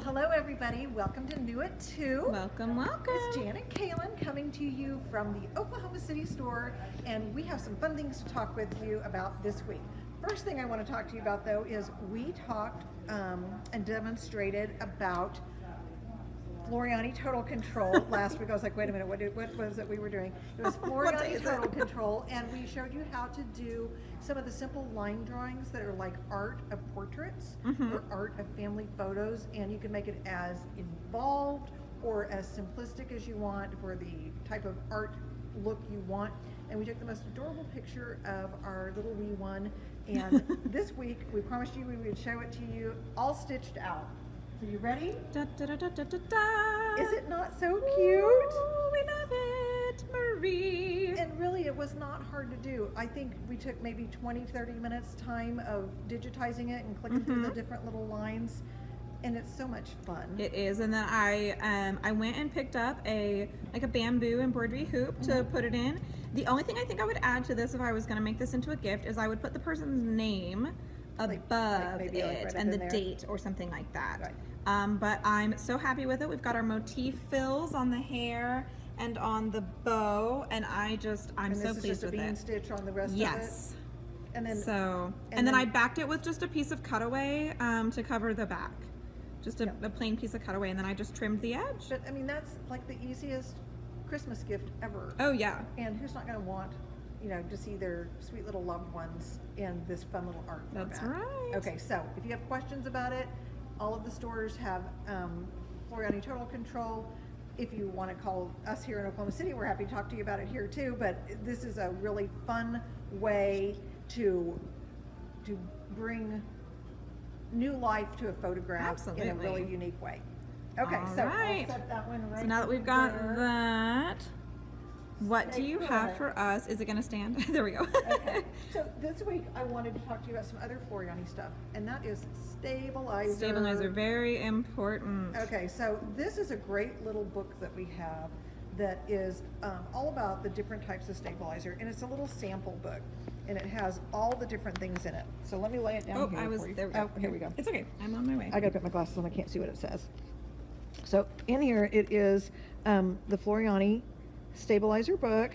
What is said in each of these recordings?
Well, hello everybody. Welcome to New It 2. Welcome, welcome. It's Janet Kalin coming to you from the Oklahoma City store, and we have some fun things to talk with you about this week. First thing I want to talk to you about, though, is we talked and demonstrated about Floriani Total Control last week. I was like, wait a minute, what was it we were doing? It was Floriani Total Control, and we showed you how to do some of the simple line drawings that are like art of portraits or art of family photos, and you can make it as involved or as simplistic as you want for the type of art look you want. And we took the most adorable picture of our little wee one, and this week we promised you we would show it to you all stitched out. Are you ready? Da, da, da, da, da, da, da. Is it not so cute? Ooh, we love it, Marie. And really, it was not hard to do. I think we took maybe 20-30 minutes time of digitizing it and clicking through the different little lines, and it's so much fun. It is, and then I went and picked up a bamboo embroidery hoop to put it in. The only thing I think I would add to this if I was going to make this into a gift is I would put the person's name above it right and the there. Date or something like that. Right. But I'm so happy with it. We've got our motif fills on the hair and on the bow, and I'm so pleased with it. This is just a bean stitch on the rest of it. Yes. And then and then I backed it with just a piece of cutaway to cover the back. Just a plain piece of cutaway, and then I just trimmed the edge. But I mean, that's like the easiest Christmas gift ever. Oh yeah. And who's not going to want, to see their sweet little loved ones in this fun little art format. That's right. Okay, so if you have questions about it, all of the stores have Floriani Total Control. If you want to call us here in Oklahoma City, we're happy to talk to you about it here too. But this is a really fun way to bring new life to a photograph in a really unique way. Okay, All so right. I'll set that one right. So now that we've got there. that, what do you Stay have put. for us? Is it going to stand? There we go. Okay. So this week I wanted to talk to you about some other Floriani stuff, and that is stabilizer. Stabilizer, very important. Okay, so this is a great little book that we have that is all about the different types of stabilizer, and it's a little sample book, and it has all the different things in it. So let me lay it down here for you. There we go. Oh, here we go. It's okay. I'm on my way. I gotta put my glasses on. I can't see what it says. So in here it is the Floriani stabilizer book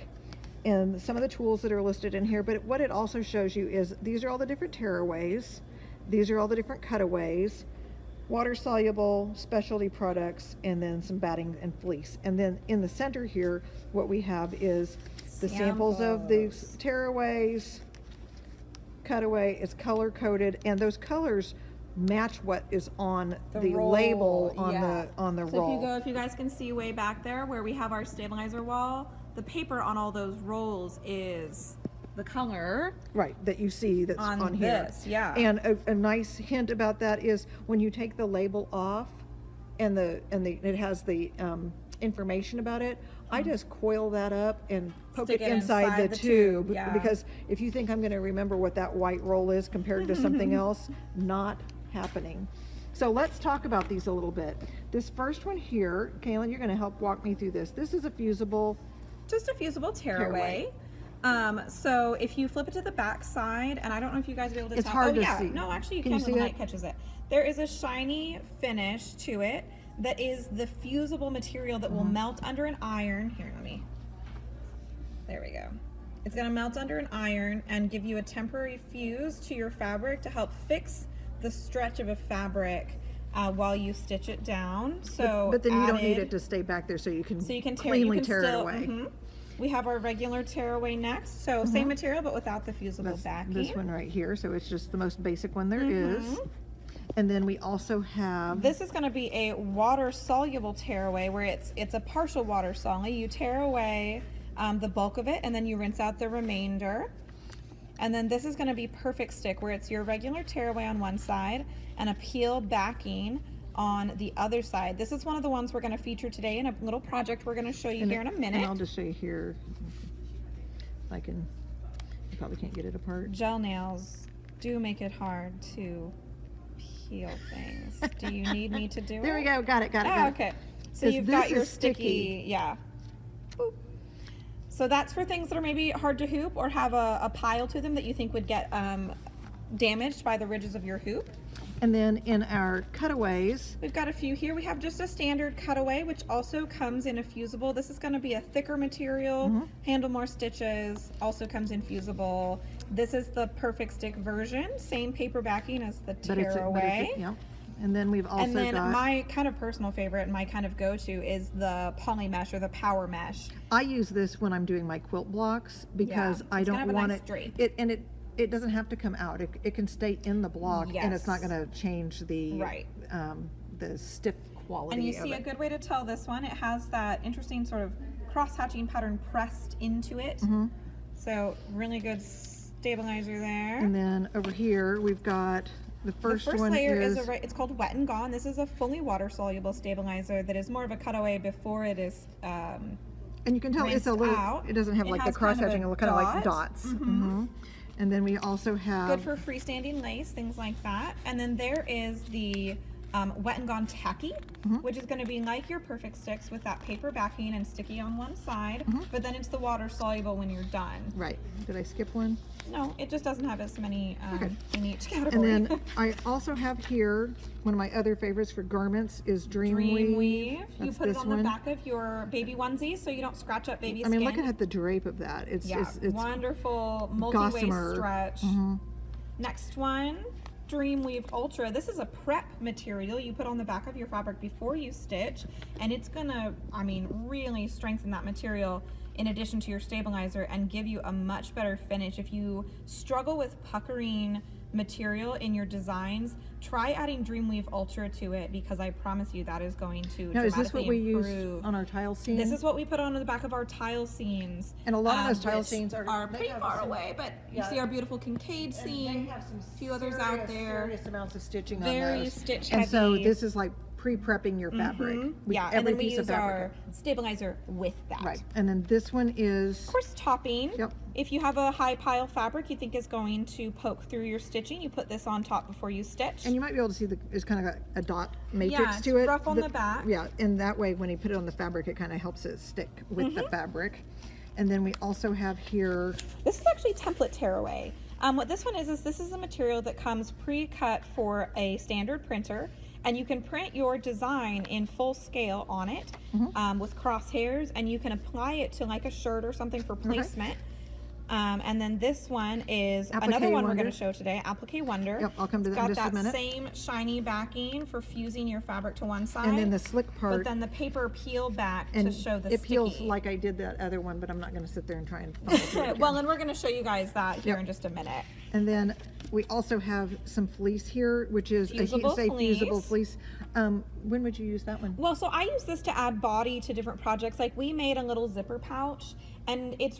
and some of the tools that are listed in here, but what it also shows you is these are all the different tearaways, these are all the different cutaways, water soluble specialty products, and then some batting and fleece. And then in the center here what we have is the samples of these tearaways, cutaway. It's color coded, and those colors match what is on the label on the roll. So if you guys can see way back there where we have our stabilizer wall, the paper on all those rolls is the color that you see that's on here. And a nice hint about that is when you take the label off and it has the information about it, I just coil that up and poke it inside the tube. Because if you think I'm going to remember what that white roll is compared to something else, not happening. So let's talk about these a little bit. This first one here, Kaylin, you're going to help walk me through this. This is just a fusible tearaway. So if you flip it to the back side, and I don't know if you guys will be able to it's tell. hard to see. No, actually you can when see the light catches it. There is a shiny finish to it that is the fusible material that will melt under an iron. Here, there we go. It's going to melt under an iron and give you a temporary fuse to your fabric to help fix the stretch of a fabric while you stitch it down. So but then you don't need it to stay back there, so you can cleanly tear it away. We have our regular tearaway next, so same material but without the fusible backing. This one right here, so it's just the most basic one there is. And then we also have, this is going to be a water soluble tearaway where it's a partial water soluble. You tear away the bulk of it and then you rinse out the remainder. And then this is going to be perfect stick, where it's your regular tearaway on one side and a peel backing on the other side. This is one of the ones we're going to feature today in a little project we're going to show you here in a minute. And I'll just show you here. You probably can't get it apart. Gel nails do make it hard to peel things. Do you need me to do it? There we go. Got it. Okay. So you've got your sticky. Boop. So that's for things that are maybe hard to hoop or have a pile to them that you think would get damaged by the ridges of your hoop. And then in our cutaways, We've got a few here. We have just a standard cutaway, which also comes in a fusible. This is going to be a thicker material, handle more stitches, also comes in fusible. This is the perfect stick version, same paper backing as the tearaway. yeah. And then we've also And then got, my kind of personal favorite and my kind of go-to is the poly mesh or the power mesh. I use this when I'm doing my quilt blocks because I it's gonna don't have a want nice drape. it doesn't have to come out. It can stay in the block, and it's not Yes. going to change the stiff quality And you of see it. a good way to tell this one. It has that interesting sort of cross-hatching pattern pressed into it. So really good stabilizer there. And then over here we've got the first one layer is it's called Wet and Gone. This is a fully water soluble stabilizer that is more of a cutaway before it is and you can tell it's a rinsed little. out. It doesn't have It like the has cross kind of a hatching, kind of like dot. dots. And then we also have good for freestanding lace, things like that. And then there is the Wet and Gone Tacky, which is going to be like your perfect sticks with that paper backing and sticky on one side, but then it's the water soluble when you're done. Right. Did I skip one? No, it just doesn't have as many in each And category. then I also have here one of my other favorites for garments is Dream Weave. You That's put it this on one. the back of your baby onesie so you don't scratch up baby I skin. mean, look at the drape of that. It's Wonderful multi-waist gossamer. stretch. Next one, Dream Weave Ultra. This is a prep material you put on the back of your fabric before you stitch, and it's gonna, I mean, really strengthen that material in addition to your stabilizer and give you a much better finish. If you struggle with puckering material in your designs, try adding Dream Weave Ultra to it, because I promise you that is going to Now, is dramatically this what we improve. used on our tile scene? This is what we put on the back of our tile scenes. And a lot of those tile which scenes are they pretty have far some- away, but you yeah. see our beautiful Kincaid And they scene, have some a few others out there. serious amounts of stitching on Very those. stitch And so heavy. this is like pre-prepping your fabric. With Yeah, and every then we piece of use our fabric. stabilizer with that. Right. And then this one is Of course, topping. Yep. If you have a high pile fabric you think is going to poke through your stitching, you put this on top before you stitch. and you might be able to see it's kind of a dot matrix Yeah, to it's it. rough on the back. Yeah, and that way when you put it on the fabric, it kind of helps it stick with the fabric. And then we also have here, This is actually template tearaway. What this one is this is a material that comes pre-cut for a standard printer, and you can print your design in full scale on it with crosshairs, and you can apply it to like a shirt or something for placement. And then this one is another Applique one we're Wonder. going to show today, Applique Wonder. Yep, I'll come to It's that in got just a minute. that same shiny backing for fusing your fabric to one side. and then the slick but part, then the paper peel back and to show the it peels sticky. like I did that other one, but I'm not going to sit there and try and fumble through it again. Well, and we're going to show you guys that here Yep. in just a minute. And then we also have some fleece here, which is a heat Fusible and stay fusible fleece. fleece. When would you use that one? Well, so I use this to add body to different projects. Like we made a little zipper pouch, and it's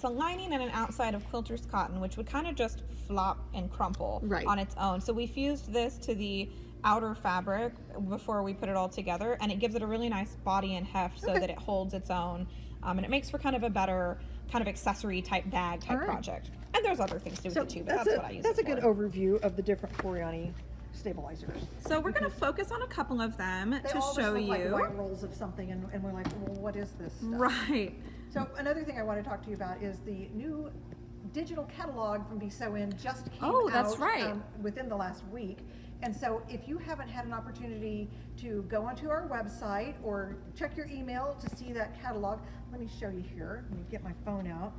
a lining and an outside of quilter's cotton, which would kind of just flop and crumple Right. on its own. So we fused this to the outer fabric before we put it all together, and it gives it a really nice body and heft so that it holds its own, and it makes for kind of a better kind of accessory type bag type All right. project. And there's other things to do So with it too, but that's what I use that's it a good for. overview of the different Coriani stabilizers. So we're going to focus on a couple of them They to all show just look like you. white rolls of something, and we're like, well, what is this stuff? Right. So another thing I want to talk to you about is the new digital catalog from Be Sew In just came Oh, that's out right. within the last week. And so if you haven't had an opportunity to go onto our website or check your email to see that catalog, let me show you here. Let me get my phone out.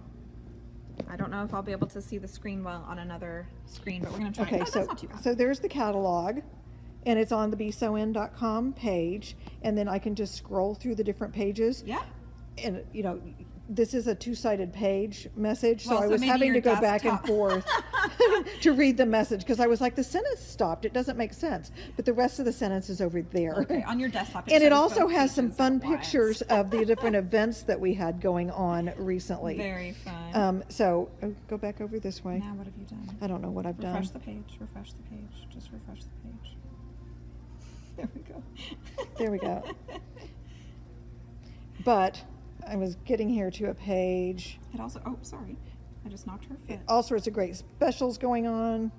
I don't know if I'll be able to see the screen well on another screen, but we're going to try. Okay, Oh, so that's not too bad. so there's the catalog, and it's on the BeSewIn.com page, and then I can just scroll through the different pages. Yeah. And you know, this is a two-sided page message, so Well, I so was maybe having your to go back and desktop. forth to read the message because I was like, the sentence stopped. It doesn't make sense, but the rest of the sentence is over there. Okay, on your desktop. And it shows also both has some pages fun at once. pictures of the different events that we had going on recently. Very fun. So go back over this way. Now what have you done? I don't know what I've Refresh done. the page. Refresh the page. Just refresh the page. There we go. There we go. But I was getting here to a page. It also. Oh, sorry. I just knocked her foot. All sorts of great specials going on.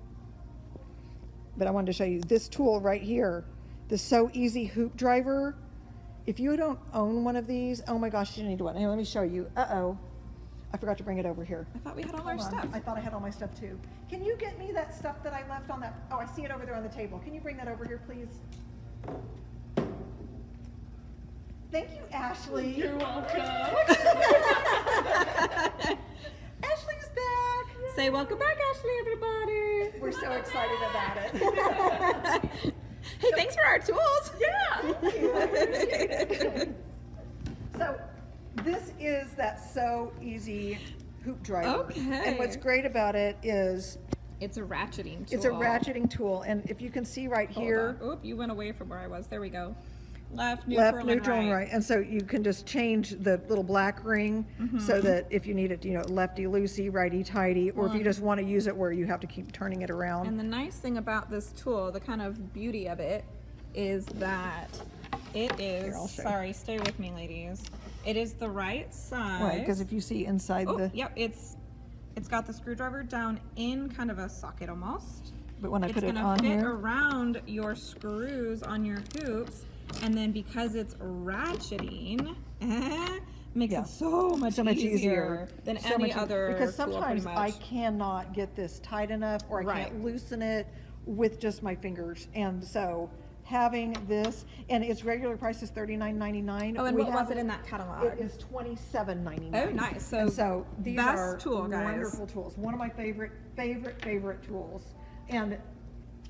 But I wanted to show you this tool right here, the So Easy Hoop Driver. If you don't own one of these, oh my gosh, you need one. Here, let me show you. I forgot to bring it over here. I thought we had all our Hold on. stuff. I thought I had all my stuff too. Can you get me that stuff that I left on that? Oh, I see it over there on the table. Can you bring that over here, please? Thank you, Ashley. You're welcome. Ashley's back. Say welcome back, Ashley, everybody. We're so excited about it. Hey, thanks for our tools. Yeah. Thank you. I appreciate it. So this is that So Easy hoop driver. Okay. And what's great about it is It's a ratcheting tool. it's a ratcheting tool. And if you can see right here, Oop, you went away from where I was. There we go. Left, neutral, and right. And so you can just change the little black ring so that if you need it, lefty loosey, righty tighty, or if you just want to use it where you have to keep turning it around. And the nice thing about this tool, the kind of beauty of it, is that it is, Here, I'll show you. sorry, stay with me, ladies. It is the right size. Right, because if you see inside Yep, it's got the screwdriver down in kind of a socket almost. but when I put it It's on gonna fit here, around your screws on your hoops, and then because it's ratcheting, makes Yeah. it so much easier than So any much other because tool, pretty sometimes I much. cannot get this tight enough or I Right. can't loosen it with just my fingers. And so having this, and its regular price is $39.99. Oh, and We what have was it in that catalog? It is $27.99. Oh, nice. So, and so these best are tool, guys. wonderful tools. One of my favorite tools. And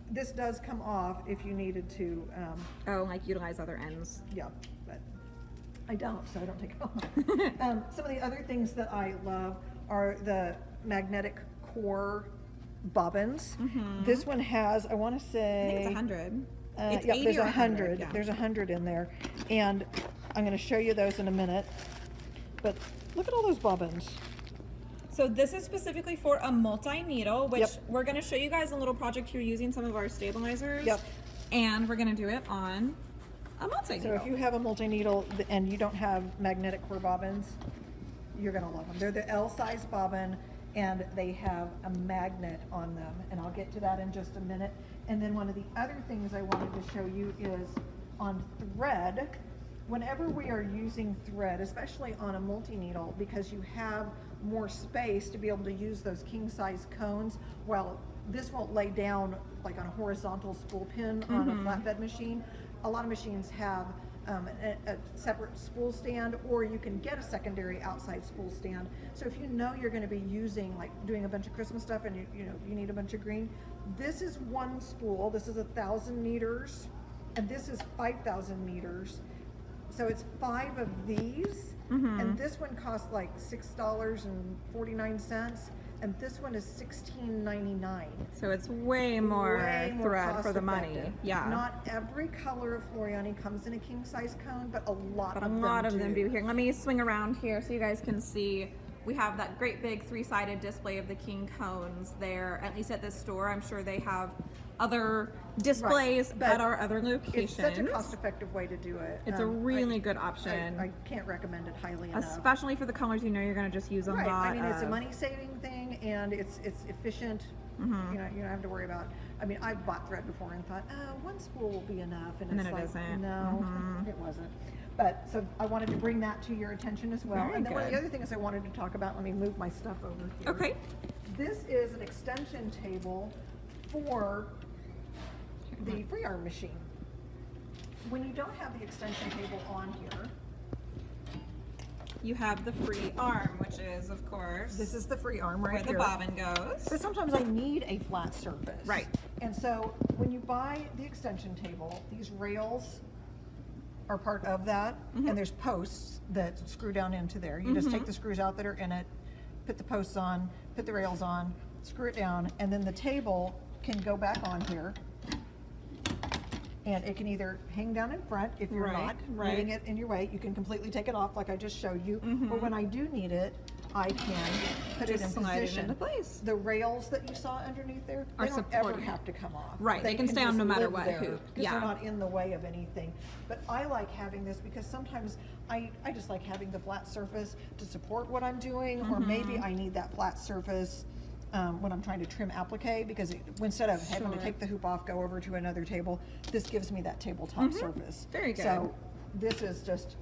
this does come off if you needed to, Oh, like utilize other ends. yeah, but I don't, so I don't take it off. Some of the other things that I love are the magnetic core bobbins. This one has, I want to I say, think it's 100. It's yeah, 80 there's or 100. yeah. There's 100 in there, and I'm going to show you those in a minute. But look at all those bobbins. So this is specifically for a multi-needle, which Yep. we're going to show you guys a little project here using some of our stabilizers. Yep. And we're going to do it on a multi-needle. So if you have a multi-needle and you don't have magnetic core bobbins, you're going to love them. They're the L size bobbin, and they have a magnet on them, and I'll get to that in just a minute. And then one of the other things I wanted to show you is on thread. Whenever we are using thread, especially on a multi-needle, because you have more space to be able to use those king size cones, while this won't lay down like on a horizontal spool pin on a flatbed machine. A lot of machines have a separate spool stand, or you can get a secondary outside spool stand. So if you know you're going to be using, like doing a bunch of Christmas stuff and you need a bunch of green, this is one spool. This is 1,000 meters, and this is 5,000 meters. So it's 5 of these, and this one costs like $6.49, and this one is $16.99. So it's way more thread for the money. cost-effective. Yeah. Not every color of Floriani comes in a king size cone, but a lot But of a them lot of do. them do. Here, let me swing around here so you guys can see. We have that great big 3-sided display of the king cones there, at least at this store. I'm sure they have other displays but at our other locations. It's such a cost-effective way to do it. It's a really good option. I can't recommend it highly enough. Especially for the colors you know you're going to just use a Right. lot I mean, it's a of. money-saving thing, and it's efficient. You don't have to worry about. I mean, I've bought thread before and thought, oh, one spool will be enough, and And it's then it like, isn't. no, it wasn't. But so I wanted to bring that to your attention as well. Very And then one of the good. other things I wanted to talk about. Let me move my stuff over here. Okay. This is an extension table for the free arm machine. When you don't have the extension table on here, You have the free arm, which is, of course, this is the free arm right where the here. bobbin goes. But sometimes I need a flat surface. Right. And so when you buy the extension table, these rails are part of that, and there's posts that screw down into there. You just take the screws out that are in it, put the posts on, put the rails on, screw it down, and then the table can go back on here. And it can either hang down in front if you're Right, not right. moving it in your way. You can completely take it off like I just showed you. Or when I do need it, I can put it in Just slide it position. into place. The rails that you saw underneath there, Are they don't ever supported. have to come off. Right, they can stay on just no matter live what there hoop. because Yeah. they're not in the way of anything. But I like having this because sometimes I just like having the flat surface to support what I'm doing, or maybe I need that flat surface when I'm trying to trim applique, because instead of having to Sure. take the hoop off, go over to another table, this gives me that tabletop surface. Very good. So this is just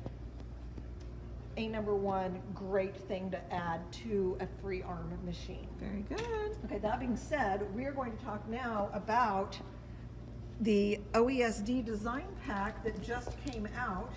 a number one great thing to add to a free arm machine. Very good. Okay, that being said, we're going to talk now about the OESD design pack that just came out.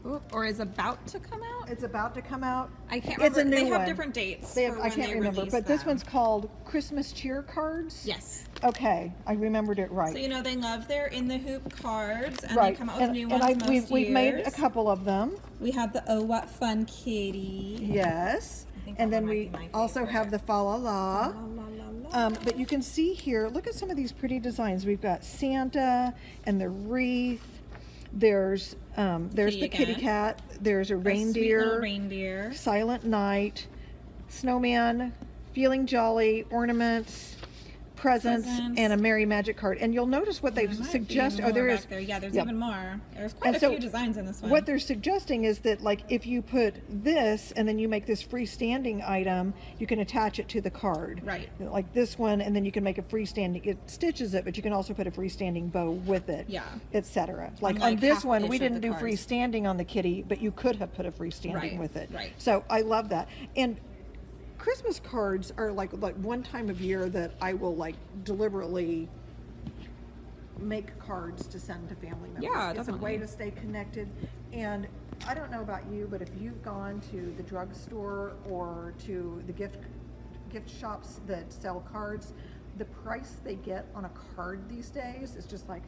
Oop, or is about to come out? It's about to come out. I can't It's remember. a new They have one. different dates. They have, for I when can't they remember, release but this them. one's called Christmas Cheer Cards. Yes. Okay, I remembered it right. So you know they love their in the hoop cards, and right. they come out with new ones and most we've made a years. couple of them. We have the Oh What Fun Kitty. Yes. I think And that then one we might be my also favorite. have the Fa La La. La, la, la, la. But you can see here, look at some of these pretty designs. We've got Santa and the wreath. There's the kitty again. cat. There's a A sweet little reindeer, reindeer. Silent Night, snowman, feeling jolly, ornaments, presents, and a merry magic card. And you'll notice what they've There might be suggested. Oh, more there back is. there. Yeah, there's Yep. even more. There's quite And a so few designs in this one. What they're suggesting is that, like, if you put this and then you make this freestanding item, you can attach it to the card. Right. Like this one, and then you can make a freestanding. It stitches it, but you can also put a freestanding bow with it. Yeah. Etc. Like like on this half one, ish we of didn't the do cards. freestanding on the kitty, but you could have put a freestanding Right, with it. right. So I love that. And Christmas cards are like one time of year that I will like deliberately make cards to send to family members. Yeah, it's definitely. a way to stay connected. And I don't know about you, but if you've gone to the drugstore or to the gift shops that sell cards, the price they get on a card these days is just like,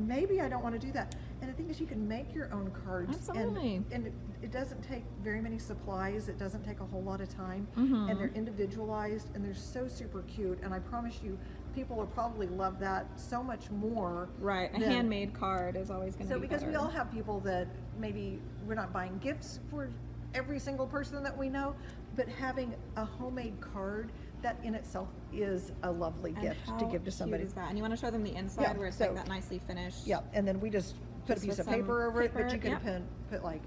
maybe I don't want to do that. And the thing is, you can make your own cards. Absolutely. And it doesn't take very many supplies. It doesn't take a whole lot of time. Mhm. And they're individualized and they're so super cute. And I promise you, people will probably love that so much more. Right. A than- handmade card is always going to So be because we better. all have people that maybe we're not buying gifts for every single person that we know, but having a homemade card, that in itself is a lovely And gift to how give to somebody. cute is that? And you want to show them the inside Yeah, where it's so- like that nicely finished. Yeah, and then we just put Just a piece with of paper some over it, but paper, you could yep. put like,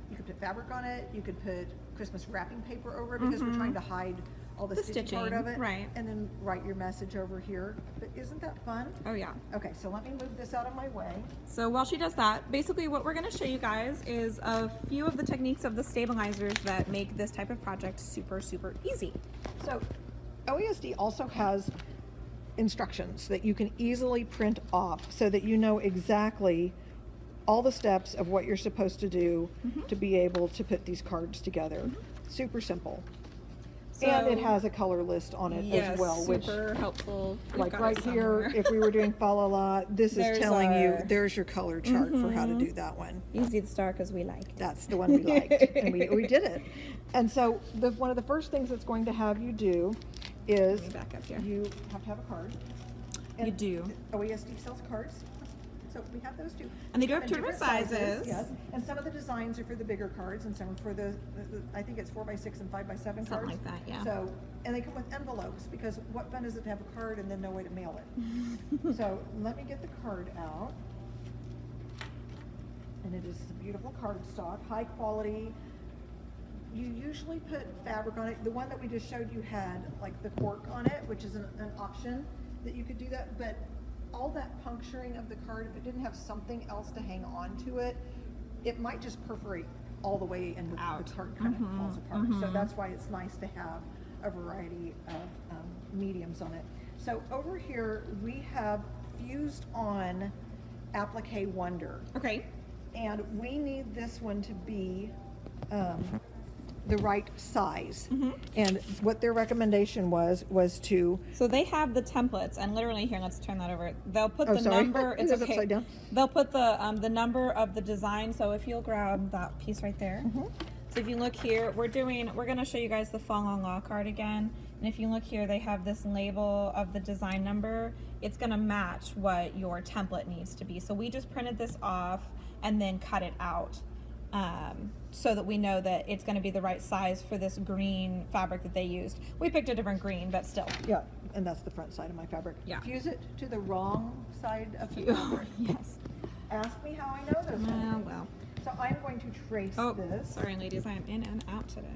you could put fabric on it, you could put Christmas wrapping paper over it, because we're trying to hide all the, The stitching part stitching, of it. right. And then write your message over here. But isn't that fun? Oh yeah. Okay, so let me move this out of my way. So while she does that, basically what we're going to show you guys is a few of the techniques of the stabilizers that make this type of project super, super easy. So OESD also has instructions that you can easily print off so that you know exactly all the steps of what you're supposed to do to be able to put these cards together. Super simple. And it So- has a color list on it as well, which, super helpful. We've like got right it here, somewhere. if we were doing fa la la, this There's is telling you, our- there's your color chart for how to do that one. Easy to start because we like it. That's the one we liked, and we did it. And so one of the first things it's going to have you do is Let me back up here. you have to have a card. You do. OESD sells cards, so we have those too. And they do have In different sizes. Yes, and some of the designs are for the bigger cards, and some are for the I think it's 4x6 and 5x7 cards. Something like that, yeah. So, and they come with envelopes, because what fun is it to have a card and then no way to mail it? So let me get the card out. And it is a beautiful cardstock, high quality. You usually put fabric on it. The one that we just showed you had like the cork on it, which is an option that you could do that. But all that puncturing of the card, if it didn't have something else to hang on to it, it might just perforate all the way and the Out. card kind of falls apart. So that's why it's nice to have a variety of mediums on it. So over here we have fused on Applique Wonder. Okay. And we need this one to be the right size. And what their recommendation was to, So they have the templates, and literally here, let's turn that over. They'll put Oh, the sorry. number. It It's is okay. upside down. They'll put the number of the design. So if you'll grab that piece right there. So if you look here, we're going to show you guys the Fa La La card again. And if you look here, they have this label of the design number. It's going to match what your template needs to be. So we just printed this off and then cut it out. So that we know that it's going to be the right size for this green fabric that they used. We picked a different green, but still. yeah, and that's the front side of my fabric. Yeah. Fuse it to the wrong side of the You- fabric. yes. Ask me how I know those. kind of Well, things. well. So I'm going to trace Oh, this. sorry, ladies. I am in and out today.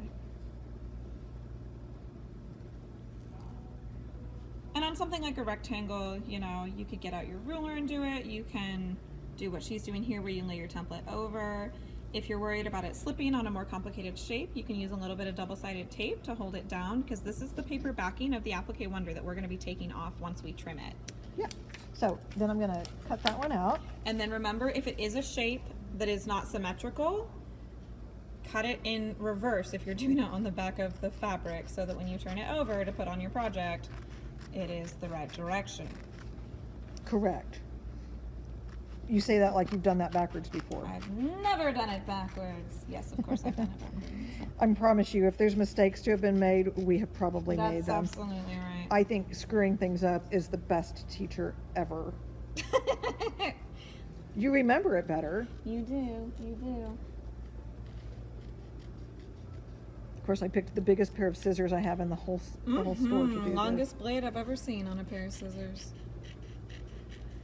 And on something like a rectangle, you know, you could get out your ruler and do it. You can do what she's doing here, where you lay your template over. If you're worried about it slipping on a more complicated shape, you can use a little bit of double-sided tape to hold it down, because this is the paper backing of the applique wonder that we're going to be taking off once we trim it. Yeah. So then I'm going to cut that one out. And then remember, if it is a shape that is not symmetrical, cut it in reverse if you're doing it on the back of the fabric, so that when you turn it over to put on your project, it is the right direction. Correct. You say that like you've done that backwards before. I've never done it backwards. Yes, of course I've done it backwards. I promise you, if there's mistakes to have been made, we have probably made That's them. absolutely right. I think screwing things up is the best teacher ever. You remember it better. You do, you do. Of course, I picked the biggest pair of scissors I have in the whole store to do Longest blade I've ever seen on a pair of scissors.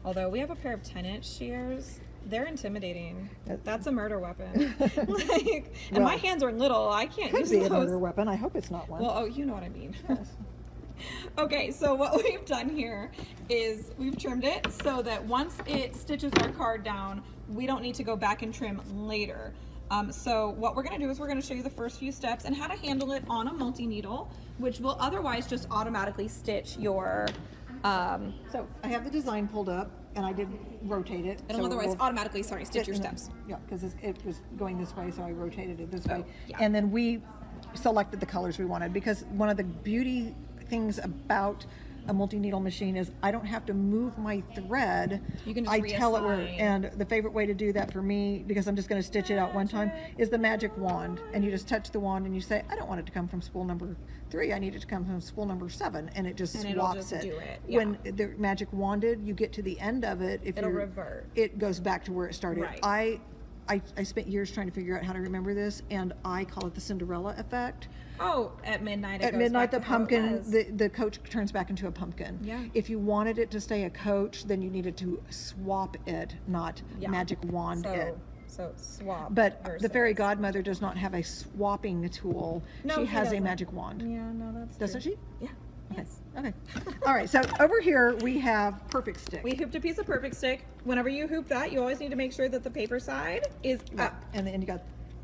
Although we have a pair of 10-inch shears, they're intimidating. That's a murder weapon. Like, and my hands are little. I can't use Could be those. a murder weapon. I hope it's not one. Well, oh, you know what I mean. Yes. Okay, so what we've done here is we've trimmed it so that once it stitches our card down, we don't need to go back and trim later. So what we're going to do is we're going to show you the first few steps and how to handle it on a multi-needle, which will otherwise just automatically stitch your... So I have the design pulled up, and I did rotate it. It'll otherwise automatically, stitch your steps. Yeah, because it was going this way, so I rotated it this way. yeah. And then we selected the colors we wanted, because one of the beauty things about a multi-needle machine is I don't have to move my thread. You can just I tell it where, reassign. and the favorite way to do that for me, because I'm just going to stitch it out one time, is the magic wand. And you just touch the wand and you say, I don't want it to come from spool number 3, I need it to come from spool number 7, and it just And it'll swaps just it. do it, yeah. When the magic wanded, you get to the end of it, if It'll you're, revert. it goes back to where it started. Right. I spent years trying to figure out how to remember this, and I call it the Cinderella effect. Oh, at midnight. At midnight, the pumpkin, the coach turns back into a pumpkin. Yeah. If you wanted it to stay a coach, then you needed to swap it, not magic wand it. So swap. But the versus. fairy godmother does not have a swapping tool. No, she she has a doesn't. magic wand. Yeah, no, that's Doesn't true. she? Yeah. Okay. Yes. Okay. All right. So over here we have perfect stick. We hooped a piece of perfect stick. Whenever you hoop that, you always need to make sure that the paper side is up. And then you got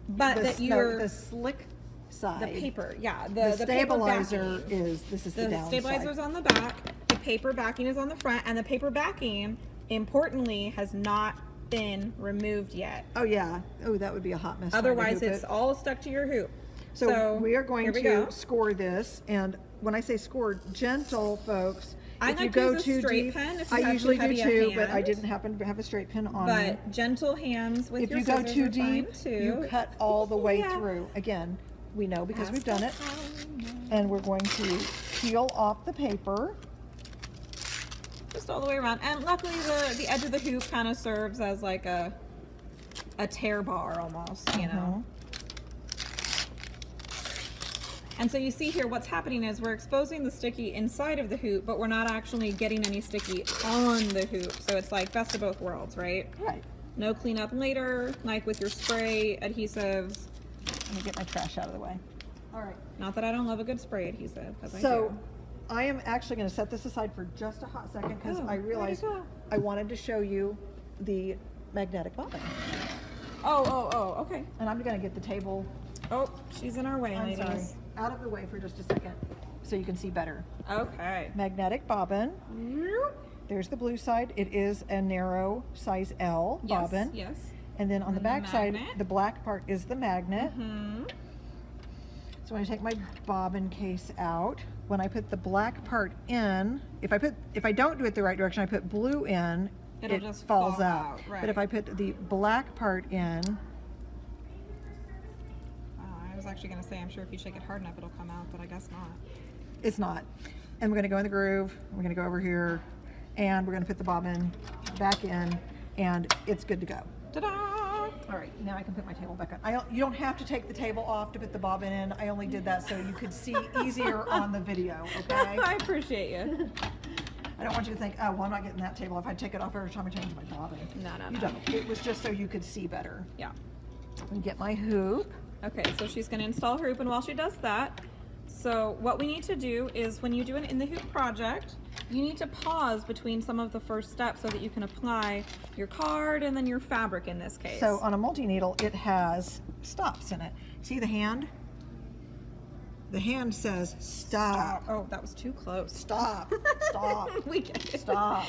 But that you're the slick side. the paper, yeah. The The paper stabilizer backing. is the The downside. stabilizer's on the back. The paper backing is on the front, and the paper backing, importantly, has not been removed yet. Oh yeah. Oh, that would be a hot mess. trying to Otherwise, hoop it's it. all stuck to your hoop. So we are going here we to go. score this, and when I say score, gentle, folks. I if you like to go use a too straight deep, pen if you I have usually too do heavy a too, but I hand. didn't happen to have a straight pen on me. But gentle hands with If your you go scissors too are fine, deep, too. you cut all the way Yeah. through. Again, we know because we've done it. That's fine. And we're going to peel off the paper. Just all the way around. And luckily, the edge of the hoop kind of serves as like a tear bar almost, you know. And so you see here what's happening is we're exposing the sticky inside of the hoop, but we're not actually getting any sticky on the hoop. So it's like best of both worlds, right? Right. No cleanup later, like with your spray adhesives. Let me get my trash out of the way. All right. Not that I don't love a good spray adhesive, because I So do. I am actually going to set this aside for just a hot second because Oh, I realized where'd it go? I wanted to show you the magnetic bobbin. Oh, okay. And I'm going to get the table, Oh, she's in our way, I'm ladies. sorry, out of the way for just a second so you can see better. Okay. Magnetic bobbin. There's the blue side. It is a narrow size L bobbin. Yes. And then on the And the back side, magnet. the black part is the magnet. Hmm. So when I take my bobbin case out, when I put the black part in, if I don't do it the right direction, I put blue in, It'll it just falls fall out. out, right. But if I put the black part in, Oh, I was actually gonna say I'm sure if you shake it hard enough it'll come out, but I guess not. it's not. And we're gonna go in the groove, we're gonna go over here, and we're gonna put the bobbin back in, and it's good to go. Ta-da! All right, now I can put my table back on. You don't have to take the table off to put the bobbin in. I only did that so you could see easier on the video, okay? I appreciate you. I don't want you to think, oh, well, I'm not getting that table if I take it off every time I change my bobbin. No. You don't. It was just so you could see better. Yeah. And get my hoop. Okay, so she's gonna install her hoop, and while she does that, so what we need to do is when you do an in the hoop project, you need to pause between some of the first steps so that you can apply your card and then your fabric in this case. So on a multi-needle, it has stops in it. See the hand? The hand says stop. Oh, that was too close. Stop. Stop. We get it. Stop.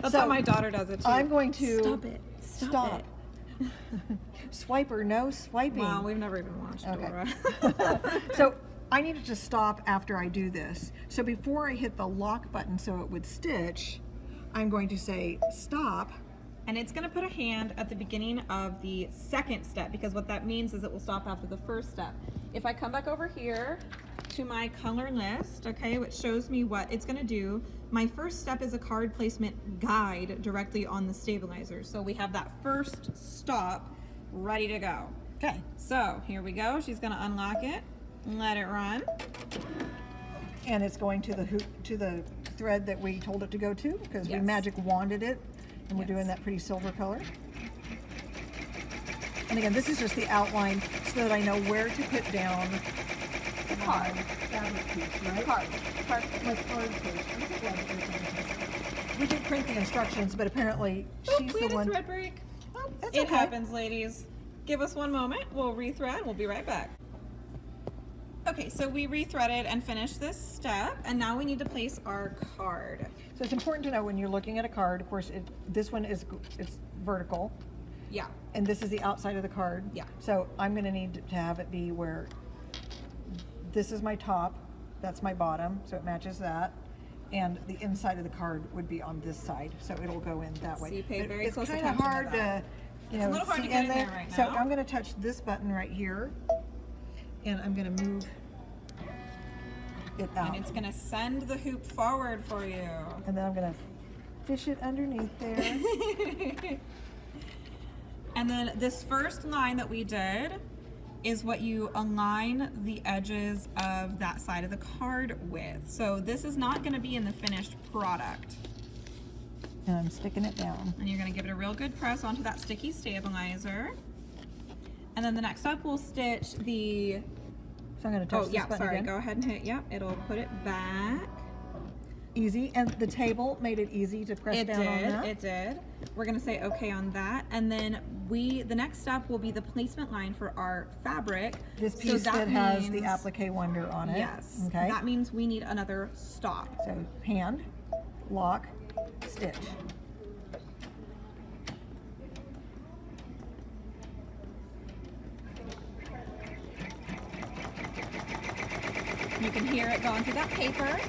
That's So, how my daughter does it too. I'm going to Stop it. stop. Swiper, no swiping. Wow, we've never even watched Okay. Dora. So I needed to stop after I do this. So before I hit the lock button so it would stitch, I'm going to say stop. And it's going to put a hand at the beginning of the second step, because what that means is it will stop after the first step. If I come back over here to my color list, okay, which shows me what it's going to do, my first step is a card placement guide directly on the stabilizer. So we have that first stop ready to go. Okay. So here we go. She's going to unlock it, let it run. And it's going to the hoop, to the thread that we told it to go to, because we Yes. magic wanded it, and we're Yes. doing that pretty silver color. And again, this is just the outline so that I know where to put down The card. fabric piece, right? Card. My card piece. We did print the instructions, but apparently she's we the had a one. thread break. Oh, that's It okay. happens, ladies. Give us one moment. We'll rethread. We'll be right back. Okay, so we rethreaded and finished this step, and now we need to place our card. So it's important to know when you're looking at a card, of course, this one is it's vertical, Yeah. and this is the outside of the card. Yeah. So I'm going to need to have it be where this is my top, that's my bottom, so it matches that, and the inside of the card would be on this side, so it'll go in that way. So you pay But very it's close kind attention of to hard that. to, It's a little hard see to get in there. there right So now. I'm going to touch this button right here, and I'm going to move it out. And it's going to send the hoop forward for you. And then I'm going to fish it underneath there. And then this first line that we did is what you align the edges of that side of the card with. So this is not going to be in the finished product. And I'm sticking it down. And you're going to give it a real good press onto that sticky stabilizer. And then the next step we'll stitch the, So I'm going to touch oh this yeah, button sorry, again. go ahead and hit, yep, it'll put it back. Easy, and the table made it easy to press It down on that. did, it did. We're gonna say okay on that. And then the next step will be the placement line for our fabric. This So piece that has the means- applique wonder on it. Yes, Okay. that means we need another stop. So hand, lock, stitch. You can hear it going through that paper.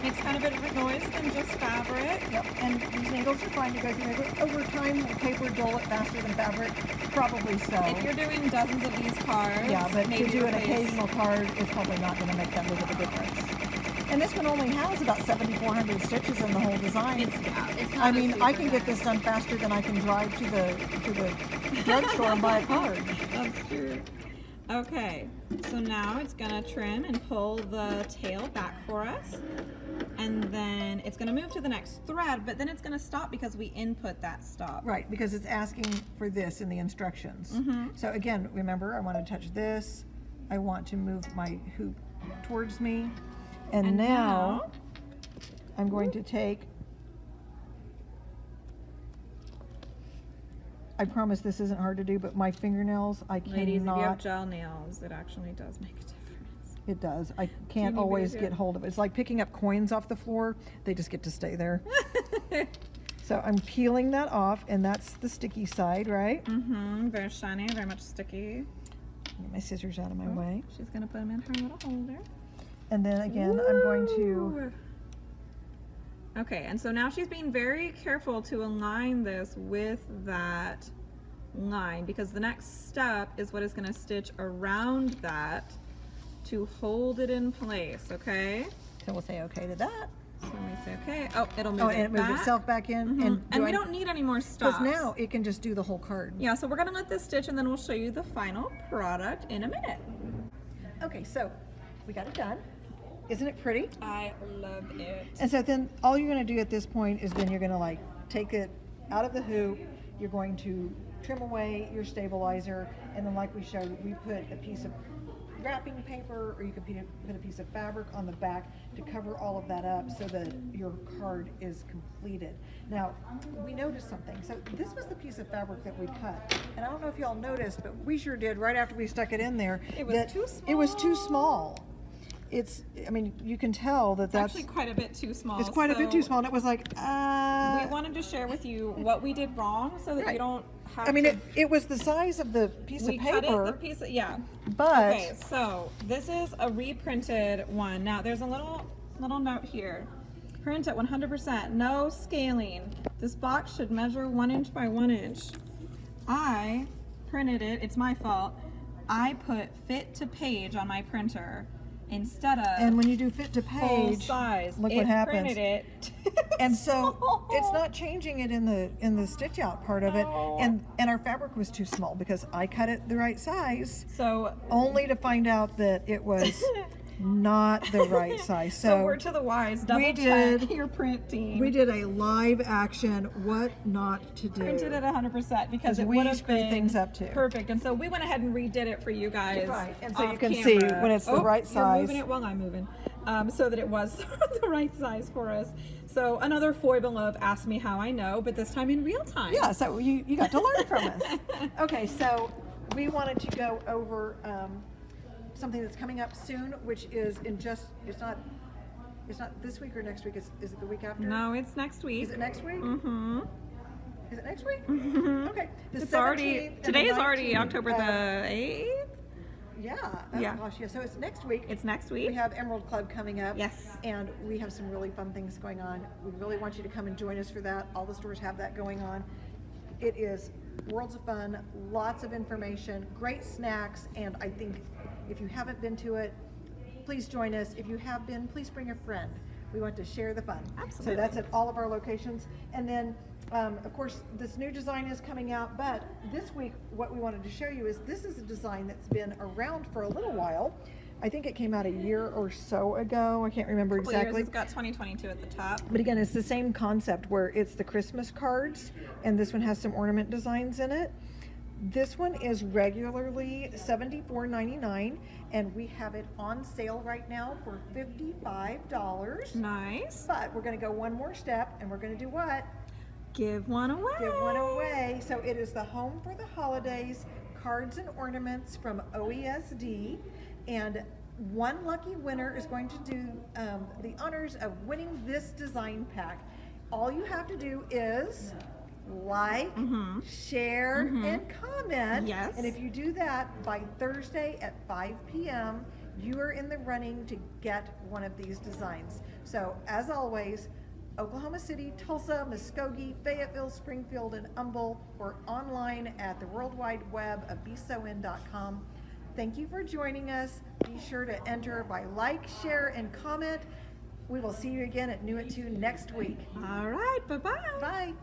Makes kind of a bit of a noise than just fabric. Yep, and these needles are fine to go through. Over time, will paper dull it faster than fabric? Probably so. If you're doing dozens of these cards, Yeah, but maybe to do an replace- occasional card, it's probably not going to make that big of a difference. And this one only has about 7,400 stitches in the whole design. It's not I a mean, super I can get nice- this done faster than I can drive to the drugstore and buy a card. That's true. Okay, so now it's gonna trim and pull the tail back for us. And then it's gonna move to the next thread, but then it's gonna stop because we input that stop. Right, because it's asking for this in the instructions. Mm-hmm. So again, remember, I want to touch this. I want to move my hoop towards me. And now I'm going to take, I promise this isn't hard to do, but my fingernails, I Ladies, if you have cannot, gel nails, it actually does make a difference. it does. I can't Teeny bitty always bit. get hold of it. It's like picking up coins off the floor. They just get to stay there. So I'm peeling that off, and that's the sticky side, right? Mm-hmm, very shiny, very much sticky. Get my scissors out of my way. She's gonna put them in her little holder. And then again, I'm going to, Ooh. Okay, and so now she's being very careful to align this with that line, because the next step is what is going to stitch around that to hold it in place, okay? so we'll say okay to that. So we say okay. Oh, it'll move Oh, it and it back. moved itself back in. Mhm. And we I- don't need any more stops. Because now it can just do the whole card. Yeah, so we're going to let this stitch and then we'll show you the final product in a minute. Okay, so we got it done. Isn't it pretty? I love it. And so then all you're going to do at this point is then you're going to like take it out of the hoop. You're going to trim away your stabilizer. And then like we showed, we put a piece of wrapping paper, or you can put a piece of fabric on the back to cover all of that up so that your card is completed. Now, we noticed something. So this was the piece of fabric that we cut. And I don't know if y'all noticed, but we sure did right after we stuck it in there. It was too small. It was too small. I mean, you can tell that that's actually quite a bit too small. It's quite a bit too small, and it was like, we wanted to share with you what we did wrong so that Right. you don't have I mean, to... it was the size of the piece we of cut paper, it, the piece of, yeah. but Okay, so this is a reprinted one. Now, there's a little note here. Print at 100%, no scaling. This box should measure 1 inch by 1 inch. I printed it, it's my fault. I put fit to page on my printer instead of and when you do fit to full page, size. look it what happens. Printed it. And so small. it's not changing it in the stitch out part of it, No. and our fabric was too small because I cut it the right size, So only to find out that it was not the right size. So word to the wise, double we check did- your print team. we did a live action what not to do. Printed at 100% because it we would have screwed been things up too. perfect. And so we went ahead and redid it for you guys. Right, and so you off can see camera. when it's the Oh, right You're size. moving it while I'm moving, so that it was the right size for us. So another foible of Ask Me How I Know, but this time in real time. Yeah, so you got to learn from us. Okay, so we wanted to go over something that's coming up soon, which is it's not this week or next week. Is it the week after? No, it's next week. Is it next week? Mm-hmm. Is it next week? Mm-hmm. Okay. The It's already, 17th and today the is already 19th October the 8th. Yeah. Oh Yeah. gosh, yeah. So it's next week. It's next We week. have Emerald Club coming up. Yes. And we have some really fun things going on. We really want you to come and join us for that. All the stores have that going on. It is worlds of fun, lots of information, great snacks, and I think if you haven't been to it, please join us. If you have been, please bring a friend. We want to share the fun. Absolutely. So that's at all of our locations. And then, of course, this new design is coming out, but this week what we wanted to show you is this is a design that's been around for a little while. I think it came out a year or so ago. I can't remember Couple years, exactly. it's got 2022 at the top. But again, it's the same concept where it's the Christmas cards, and this one has some ornament designs in it. This one is regularly $74.99, and we have it on sale right now for $55. Nice. But we're going to go one more step, and we're going to do what? Give one away. Give one away. So it is the Home for the Holidays cards and ornaments from OESD, and one lucky winner is going to do the honors of winning this design pack. All you have to do is like, share, and comment. Yes. And if you do that by Thursday at 5 p.m., you are in the running to get one of these designs. So as always, Oklahoma City, Tulsa, Muskogee, Fayetteville, Springfield, and Humble, or online at the World Wide Web of bsewin.com. Thank you for joining us. Be sure to enter by like, share, and comment. We will see you again at New at 2 next week. All right. Bye-bye. Bye.